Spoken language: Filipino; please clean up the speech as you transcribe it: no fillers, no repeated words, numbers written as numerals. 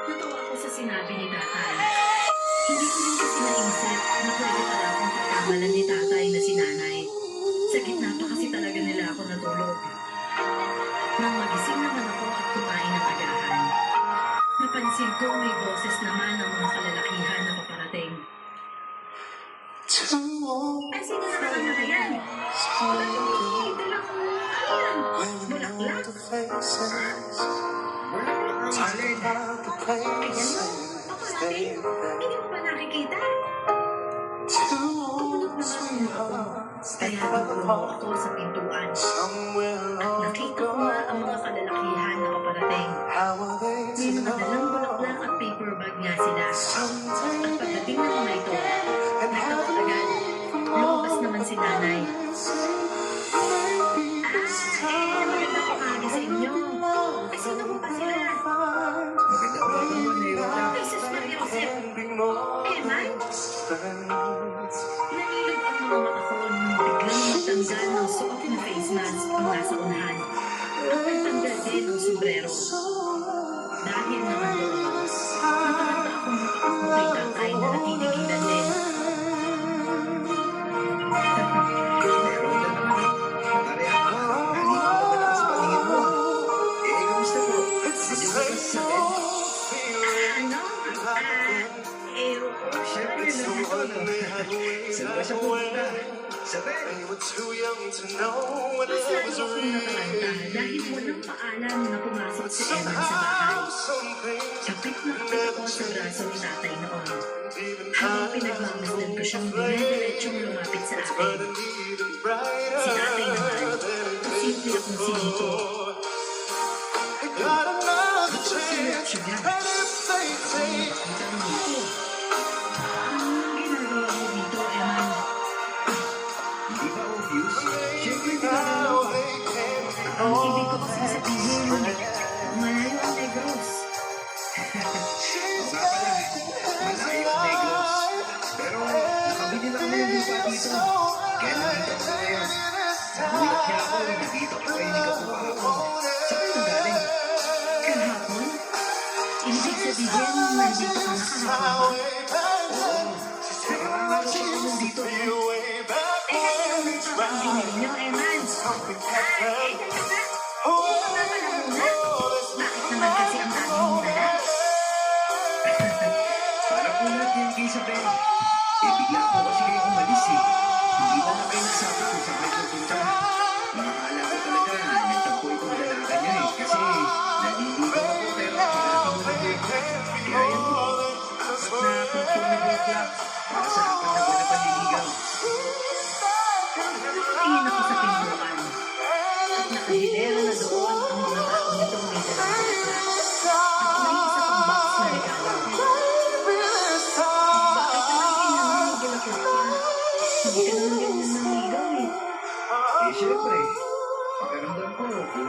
Natawa ako sa sinabi ni tatay. Hindi ko rin kasi naisip na pwede pala akong pagkamalan ni tatay na si nanay. Sa gitna pa kasi talaga nila ako natulog. Nang magising naman ako at kumain ng agahan, napansin ko may boses naman ng mga kalalakihan na paparating. Ay, sino na naman na yan? Ay, dala ko. Bulaklak. Alin? Ayan mo. Paparating. Hindi mo ba nakikita? Tulog naman ako. Kaya tumungo ako sa pintuan. At nakita ko nga ang mga kalalakihan na paparating. May mga dalang bulaklak at paper bag nga sila. At pagdating ng mga ito, nagtawa agad. Lumabas naman si nanay. Magandang umaga sa inyo. Ay, sino mo pa sila? Magandang umaga naman eh, wala. Ay, sus Maria Josep. Eman? Nanilog ang mga mata ko nung biglang magtanggal ng suot na face mask ang nasa unahan. At nagtanggal din ng sombrero. Dahil naman doon, nakakanta akong mataas mo kay tatay na natitigilan din. Meron na naman. Matarya ka. Hindi ko maganda sa paningin mo. Kamusta po? Medyo ba sa sakit? Ano? Siyempre, nandito no. Saan ba siya pumunta? Sa bed. Mas lalo akong nataranta dahil walang paalam na pumasok si Eman sa bahay. Kapit na kapit ako sa braso ni tatay noon. Habang pinagmamasdan ko siyang dire-diretsong lumapit sa akin. Si tatay naman, simple akong sinito. Sinap siya niya. Nakita mo dito. Anong ginagawa mo dito, Eman? Hindi ba obvious? Siyempre, ginagawa ko. Ang ibig ko kasi sabihin, malayo ang Negros. O nga pala, malayo ang Negros. Pero nakabili lang na yung lupa dito. Kaya nandito ako ngayon. Nagulat niya ako, nandito ko kayo ni Kapuha ako. Saan kayo galing? Kahapon? Ibig sabihin, nandito ka na kahapon. Oo, nakakaraw ko nandito. Ano pa ang binili niyo, Eman? Ay, teka na. Dito na pala muna. Bakit naman kasi ang dami mong dala? Para po natin yung kay Isabel. Bigla po kasi kayo umalis eh. Hindi ba na kayo nagsabi kung saan kayo pupunta? Akala ko talaga, nagtagpo itong dalaga niya eh. Kasi naliligo ako pero pagdating mo na kaya yun po, apat na pagpong na bulaklak para sa apat na buwan na panliligaw. Nakatingin ako sa pintuan. At nakahilera na doon ang mga tao nitong may dalang bulaklak. At may isa pang box na regalo. Bakit naman kailangan ng bulaklak yan? Hindi ka naman ganyan nangigaw eh. Eh syempre, pakiramdam ko, kung